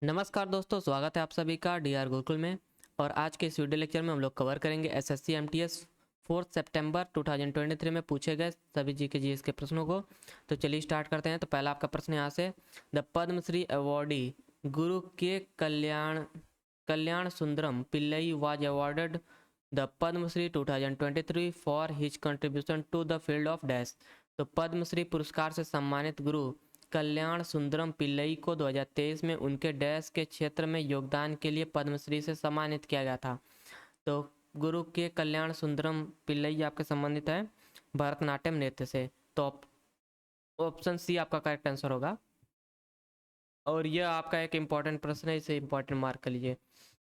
नमस्कार दोस्तों, स्वागत है आप सभी का डीआर गुरुकुल में। और आज के इस वीडियो लेक्चर में हम लोग कवर करेंगे एसएससी एमटीएस 4 सितंबर 2023 में पूछे गए सभी जीके जीएस के प्रश्नों को। तो चलिए स्टार्ट करते हैं। तो पहला आपका प्रश्न यहाँ से, the Padmashri awardee Guru K Kalyanasundaram Pillai was awarded the Padmashri 2023 for his contribution to the field of dash. तो पद्मश्री पुरस्कार से सम्मानित गुरु कल्याण सुंदरम पिल्लई को 2023 में उनके डैश के क्षेत्र में योगदान के लिए पद्मश्री से सम्मानित किया गया था। तो गुरु के कल्याण सुंदरम पिल्लई आपके संबंधित है भरतनाट्यम नृत्य से। तो ऑप्शन सी आपका करेक्ट आंसर होगा। और यह आपका एक इम्पॉर्टेंट प्रश्न है, इसे इम्पॉर्टेंट मार्क कर लीजिए।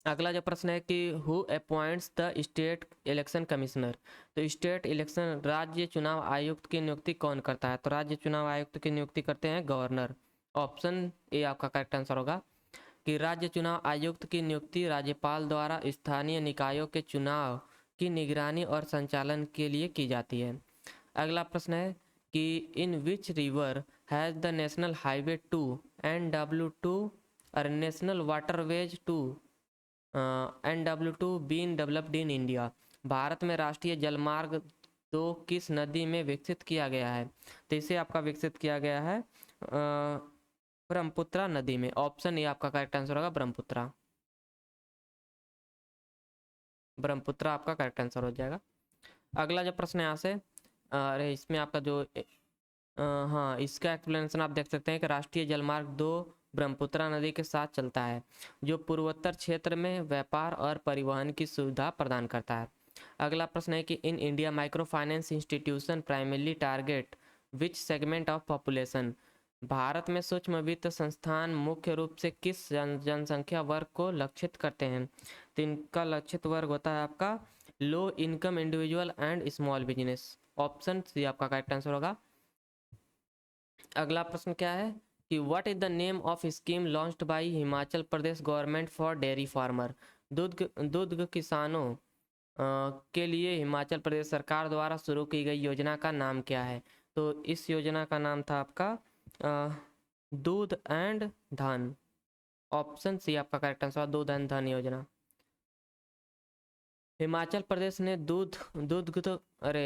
अगला जो प्रश्न है कि who appoints the state election commissioner. तो स्टेट इलेक्शन राज्य चुनाव आयुक्त की नियुक्ति कौन करता है? तो राज्य चुनाव आयुक्त की नियुक्ति करते हैं गवर्नर। ऑप्शन ए आपका करेक्ट आंसर होगा कि राज्य चुनाव आयुक्त की नियुक्ति राज्यपाल द्वारा स्थानीय निकायों के चुनाव की निगरानी और संचालन के लिए की जाती है। अगला प्रश्न है कि in which river has the national highway 2 NW2 और national waterways 2 NW2 been developed in India. Bharat में राष्ट्रीय जलमार्ग 2 किस नदी में विकसित किया गया है? तो इसे आपका विकसित किया गया है ब्रह्मपुत्रा नदी में। ऑप्शन ए आपका करेक्ट आंसर होगा ब्रह्मपुत्रा। ब्रह्मपुत्रा आपका करेक्ट आंसर हो जाएगा। अगला जो प्रश्न है यहाँ से, अरे इसमें आपका जो हाँ, इसका एक्सप्लेनेशन आप देख सकते हैं कि राष्ट्रीय जलमार्ग 2 ब्रह्मपुत्रा नदी के साथ चलता है, जो पूर्वोत्तर क्षेत्र में व्यापार और परिवहन की सुविधा प्रदान करता है। अगला प्रश्न है कि in India micro finance institution primarily target which segment of population. Bharat में सूक्ष्म वित्त संस्थान मुख्य रूप से किस जनसंख्या वर्ग को लक्षित करते हैं? तो इनका लक्षित वर्ग होता है आपका low income individual and small business. Option C आपका करेक्ट आंसर होगा। अगला प्रश्न क्या है कि what is the name of scheme launched by Himachal Pradesh government for dairy farmer. दूध किसानों के लिए हिमाचल प्रदेश सरकार द्वारा शुरू की गई योजना का नाम क्या है? तो इस योजना का नाम था आपका दूध एंड धन। ऑप्शन सी आपका करेक्ट आंसर, दूध एंड धन योजना। हिमाचल प्रदेश ने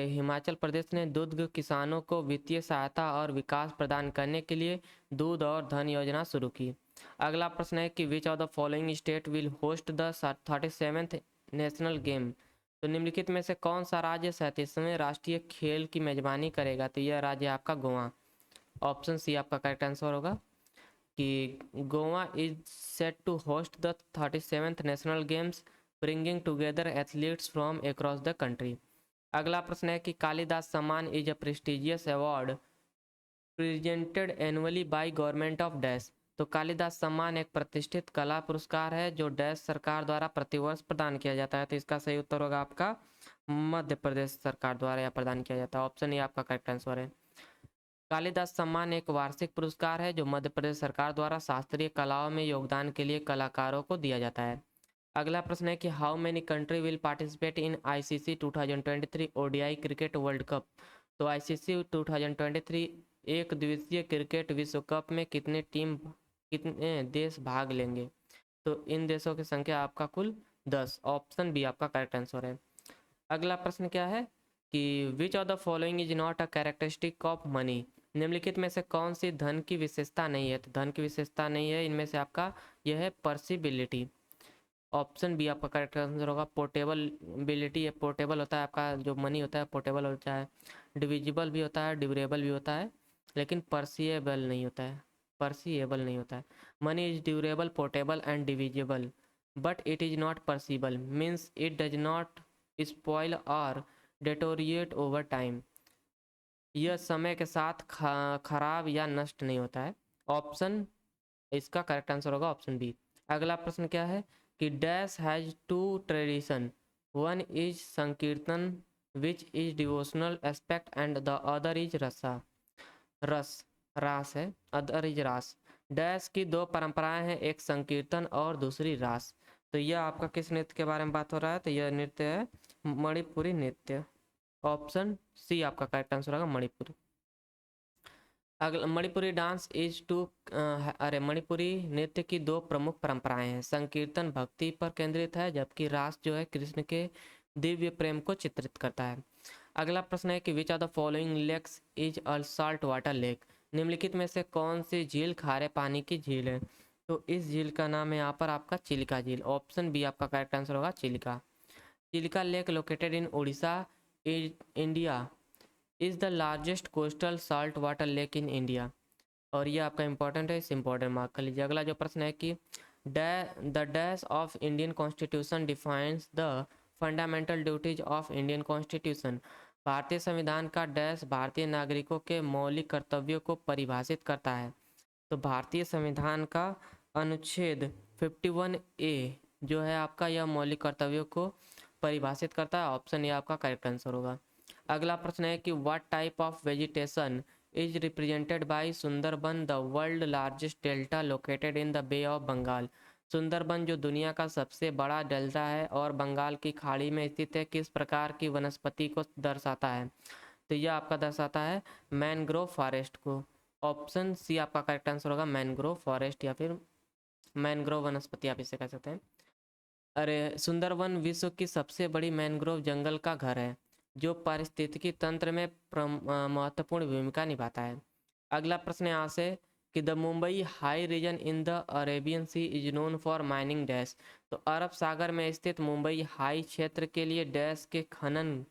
हिमाचल प्रदेश ने दूध किसानों को वित्तीय सहायता और विकास प्रदान करने के लिए दूध और धन योजना शुरू की। अगला प्रश्न है कि which of the following state will host the 37th national game. तो निम्नलिखित में से कौन सा राज्य 37वें राष्ट्रीय खेल की मेजबानी करेगा? तो यह राज्य आपका गोवा। ऑप्शन सी आपका करेक्ट आंसर होगा कि Goa is set to host the 37th national games bringing together athletes from across the country. अगला प्रश्न है कि Kalidas Samman is a prestigious award presented annually by government of dash. तो कालिदास सम्मान एक प्रतिष्ठित कला पुरस्कार है जो डैश सरकार द्वारा प्रतिवर्ष प्रदान किया जाता है। तो इसका सही उत्तर होगा आपका मध्य प्रदेश सरकार द्वारा यह प्रदान किया जाता है। ऑप्शन ए आपका करेक्ट आंसर है। कालिदास सम्मान एक वार्षिक पुरस्कार है जो मध्य प्रदेश सरकार द्वारा शास्त्रीय कलाओं में योगदान के लिए कलाकारों को दिया जाता है। अगला प्रश्न है कि how many country will participate in ICC 2023 ODI cricket world cup. तो आईसीसी 2023 एक दिवसीय क्रिकेट विश्व कप में कितने देश भाग लेंगे? तो इन देशों की संख्या आपका कुल 10। ऑप्शन बी आपका करेक्ट आंसर है। अगला प्रश्न क्या है कि which of the following is not a characteristic of money. निम्नलिखित में से कौन सी धन की विशेषता नहीं है? तो धन की विशेषता नहीं है इनमें से आपका यह है पर्सिबिलिटी। ऑप्शन बी आपका करेक्ट आंसर होगा पोर्टेबलबिलिटी। पोर्टेबल होता है आपका जो मनी होता है, पोर्टेबल होता है, डिविजिबल भी होता है, ड्यूरेबल भी होता है, लेकिन पर्सिएबल नहीं होता है। पर्सिएबल नहीं होता है। Money is durable, portable and divisible but it is not पर्सिबल, means it does not spoil और डेटोरिएट ओवर टाइम। यह समय के साथ खराब या नष्ट नहीं होता है। ऑप्शन इसका करेक्ट आंसर होगा ऑप्शन बी। अगला प्रश्न क्या है कि dash has two tradition, one is sankirtan which is devotional aspect and the other is rasa. Ras रास है, अदर इज रास। डैश की दो परंपराएं हैं, एक संकीर्तन और दूसरी रास। तो यह आपका किस नृत्य के बारे में बात हो रहा है? तो यह नृत्य है मणिपुरी नृत्य। ऑप्शन सी आपका करेक्ट आंसर होगा मणिपुरी। अगला Manipuri dance is to Manipuri नृत्य की दो प्रमुख परंपराएं हैं। संकीर्तन भक्ति पर केंद्रित है, जबकि रास जो है कृष्ण के दिव्य प्रेम को चित्रित करता है। अगला प्रश्न है कि which of the following lakes is a salt water lake. निम्नलिखित में से कौन सी झील खारे पानी की झील है? तो इस झील का नाम है यहाँ पर आपका चिलिका झील। ऑप्शन बी आपका करेक्ट आंसर होगा, Chilika. Chilika lake located in Orissa India is the largest coastal salt water lake in India. और ये आपका इंपॉर्टेंट है, इस इंपॉर्टेंट मार्क कर लीजिए। अगला जो प्रश्न है कि the dash of Indian constitution defines the fundamental duties of Indian constitution. भारतीय संविधान का डैश भारतीय नागरिकों के मौलिक कर्तव्यों को परिभाषित करता है। तो भारतीय संविधान का अनुच्छेद 51A जो है आपका, यह मौलिक कर्तव्यों को परिभाषित करता है। ऑप्शन ए आपका करेक्ट आंसर होगा। अगला प्रश्न है कि what type of vegetation is represented by Sundarban, the world largest delta located in the bay of Bengal. Sundarban जो दुनिया का सबसे बड़ा डेल्टा है और बंगाल की खाड़ी में स्थित है, किस प्रकार की वनस्पति को दर्शाता है? तो यह आपका दर्शाता है मैनग्रोव फॉरेस्ट को। ऑप्शन सी आपका करेक्ट आंसर होगा, मैनग्रोव फॉरेस्ट या फिर मैनग्रोव वनस्पति आप इसे कह सकते हैं। अरे सुंदरवन विश्व की सबसे बड़ी मैनग्रोव जंगल का घर है, जो पारिस्थितिकी तंत्र में महत्वपूर्ण भूमिका निभाता है। अगला प्रश्न यहाँ से कि the Mumbai high region in the Arabian sea is known for mining dash. तो अरब सागर में स्थित मुंबई हाई क्षेत्र के लिए डैश के खनन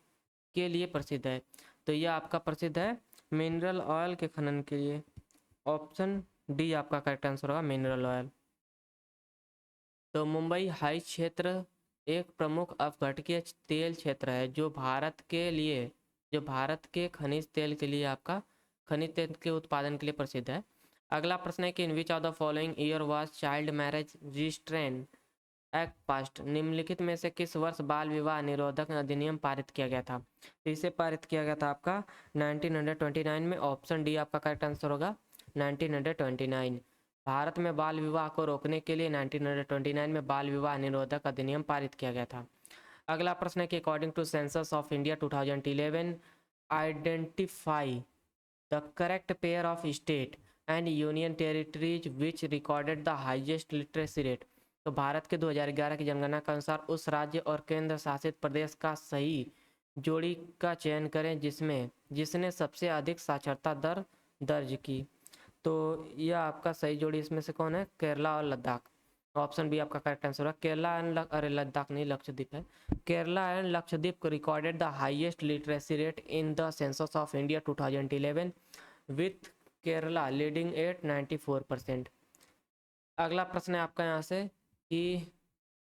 के लिए प्रसिद्ध है। तो यह आपका प्रसिद्ध है मिनरल ऑयल के खनन के लिए। ऑप्शन डी आपका करेक्ट आंसर होगा, मिनरल ऑयल। तो मुंबई हाई क्षेत्र एक प्रमुख अपघटकीय तेल क्षेत्र है, जो भारत के खनिज तेल के लिए आपका खनिज तेल के उत्पादन के लिए प्रसिद्ध है। अगला प्रश्न है कि in which of the following year was child marriage restraint act passed. निम्नलिखित में से किस वर्ष बाल विवाह निरोधक अधिनियम पारित किया गया था? तो इसे पारित किया गया था आपका 1929 में। ऑप्शन डी आपका करेक्ट आंसर होगा, 1929। भारत में बाल विवाह को रोकने के लिए 1929 में बाल विवाह निरोधक अधिनियम पारित किया गया था। अगला प्रश्न है कि according to census of India 2011 identify the correct pair of state and union territories which recorded the highest literacy rate. तो भारत के 2011 की जनगणना के अनुसार उस राज्य और केंद्र शासित प्रदेश का सही जोड़ी का चयन करें जिसने सबसे अधिक साक्षरता दर दर्ज की। तो यह आपका सही जोड़ी इसमें से कौन है? केरला और लद्दाख। ऑप्शन बी आपका करेक्ट आंसर है। केरला एंड लद्दाख नहीं, लक्षद्वीप है। Kerala and Lakshadweep recorded the highest literacy rate in the census of India 2011 with Kerala leading at 94%। अगला प्रश्न है आपका यहाँ से कि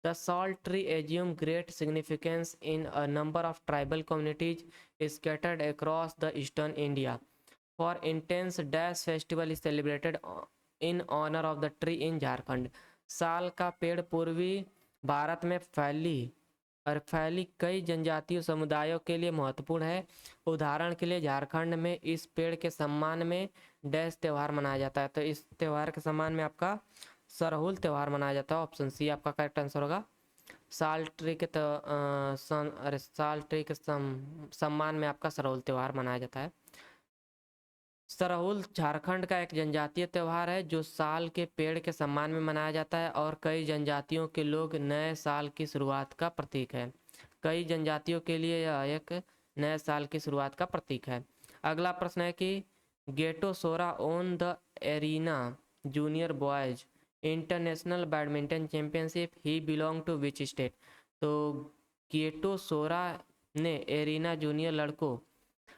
the salt tree assume great significance in a number of tribal communities scattered across the eastern India for intense dash festival is celebrated in honour of the tree in Jharkhand. साल का पेड़ पूर्वी भारत में फैली कई जनजातीय समुदायों के लिए महत्वपूर्ण है। उदाहरण के लिए झारखंड में इस पेड़ के सम्मान में डैश त्यौहार मनाया जाता है। तो इस त्यौहार के सम्मान में आपका सरहुल त्यौहार मनाया जाता है। ऑप्शन सी आपका करेक्ट आंसर होगा। साल ट्री के सम्मान में आपका सरहुल त्यौहार मनाया जाता है। सरहुल झारखंड का एक जनजातीय त्यौहार है जो साल के पेड़ के सम्मान में मनाया जाता है और कई जनजातियों के लोग नए साल की शुरुआत का प्रतीक है। कई जनजातियों के लिए यह एक नए साल की शुरुआत का प्रतीक है। अगला प्रश्न है कि गेटो सोरा won the arena junior boys international badminton championship he belong to which state. तो गेटो सोरा ने एरिना जूनियर लड़कों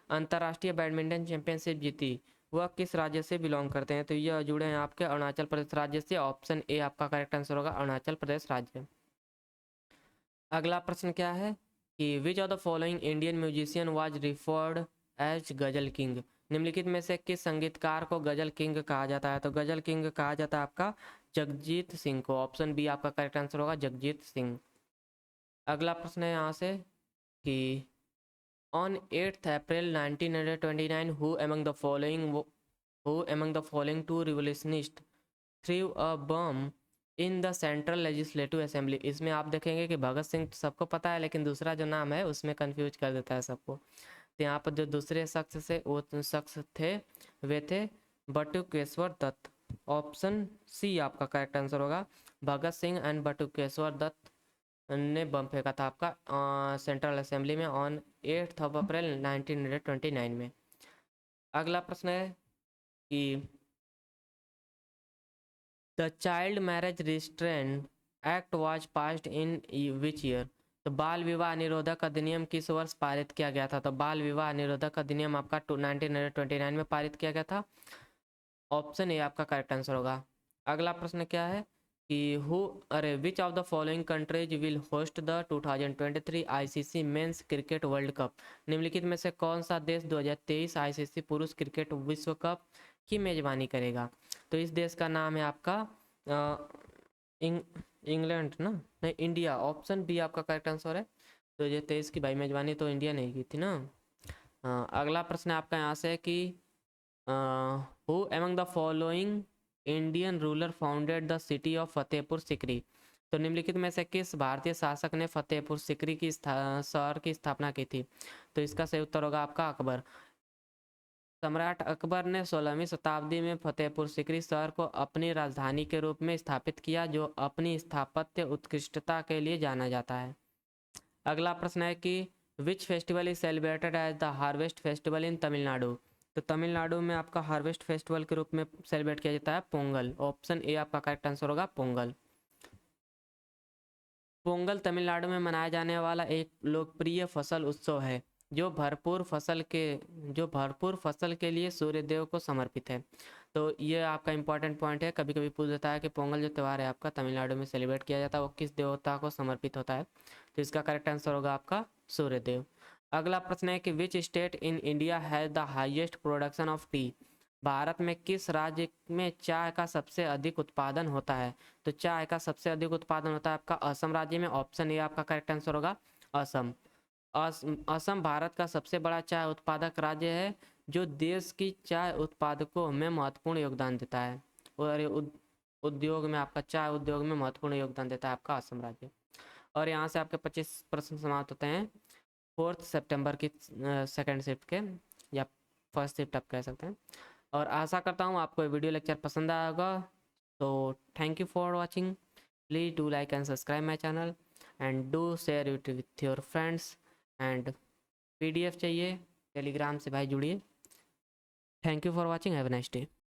अंतर्राष्ट्रीय बैडमिंटन चैंपियनशिप जीती, वह किस राज्य से बिलोंग करते हैं? तो यह जुड़े हैं आपके अरुणाचल प्रदेश राज्य से। ऑप्शन ए आपका करेक्ट आंसर होगा, अरुणाचल प्रदेश राज्य। अगला प्रश्न क्या है कि which of the following Indian musician was referred as ghazal king. निम्नलिखित में से किस संगीतकार को गजल किंग कहा जाता है? तो गजल किंग कहा जाता है आपका जगजीत सिंह को। ऑप्शन बी आपका करेक्ट आंसर होगा, जगजीत सिंह। अगला प्रश्न है यहाँ से कि On 8th April 1929, who among the following two revolutionists threw a bomb in the Central Legislative Assembly? इसमें आप देखेंगे कि भगत सिंह तो सबको पता है, लेकिन दूसरा जो नाम है उसमें कंफ्यूज कर देता है सबको। तो यहाँ पर जो दूसरे शख्स थे वे थे बटुकेश्वर दत्त। ऑप्शन सी आपका करेक्ट आंसर होगा। भगत सिंह एंड बटुकेश्वर दत्त ने बम फेंका था आपका सेंट्रल असेंबली में ऑन 8 अप्रैल 1929 में। अगला प्रश्न है कि the child marriage restraint act was passed in which year. तो बाल विवाह निरोधक अधिनियम किस वर्ष पारित किया गया था? तो बाल विवाह निरोधक अधिनियम आपका 1929 में पारित किया गया था। ऑप्शन ए आपका करेक्ट आंसर होगा। अगला प्रश्न क्या है कि which of the following countries will host the 2023 ICC men's cricket world cup. निम्नलिखित में से कौन सा देश 2023 आईसीसी पुरुष क्रिकेट विश्व कप की मेजबानी करेगा? तो इस देश का नाम है आपका इंग्लैंड ना, नहीं इंडिया। ऑप्शन बी आपका करेक्ट आंसर है। 2023 की भाई मेजबानी तो इंडिया ने की थी ना। अगला प्रश्न आपका यहाँ से है कि who among the following Indian ruler founded the city of Fatehpur Sikri. तो निम्नलिखित में से किस भारतीय शासक ने फतेहपुर सिकरी की शहर की स्थापना की थी? तो इसका सही उत्तर होगा आपका अकबर। सम्राट अकबर ने 16वीं शताब्दी में फतेहपुर सिकरी शहर को अपनी राजधानी के रूप में स्थापित किया, जो अपनी स्थापत्य उत्कृष्टता के लिए जाना जाता है। अगला प्रश्न है कि which festival is celebrated as the harvest festival in Tamil Nadu. तो तमिलनाडु में आपका हार्वेस्ट फेस्टिवल के रूप में सेलिब्रेट किया जाता है पोंगल। ऑप्शन ए आपका करेक्ट आंसर होगा पोंगल। पोंगल तमिलनाडु में मनाया जाने वाला एक लोकप्रिय फसल उत्सव है जो भरपूर फसल के लिए सूर्य देव को समर्पित है। तो ये आपका इंपॉर्टेंट पॉइंट है, कभी कभी पूछ देता है कि पोंगल जो त्यौहार है आपका तमिलनाडु में सेलिब्रेट किया जाता है वो किस देवता को समर्पित होता है? तो इसका करेक्ट आंसर होगा आपका सूर्य देव। अगला प्रश्न है कि which state in India has the highest production of T. Bharat में किस राज्य में चाय का सबसे अधिक उत्पादन होता है? तो चाय का सबसे अधिक उत्पादन होता है आपका असम राज्य में। ऑप्शन ए आपका करेक्ट आंसर होगा असम। असम भारत का सबसे बड़ा चाय उत्पादक राज्य है जो देश की चाय उत्पादकों में महत्वपूर्ण योगदान देता है और उद्योग में आपका चाय उद्योग में महत्वपूर्ण योगदान देता है आपका असम राज्य। और यहाँ से आपके 25 प्रश्न समाप्त होते हैं 4 सितंबर की सेकेंड शिफ्ट के, या फर्स्ट शिफ्ट आप कह सकते हैं। और आशा करता हूँ आपको वीडियो लेक्चर पसंद आया होगा। तो thank you for watching. Please do like and subscribe my channel and do share it with your friends. And PDF चाहिए टेलीग्राम से भाई जुड़िए। Thank you for watching, have a nice day.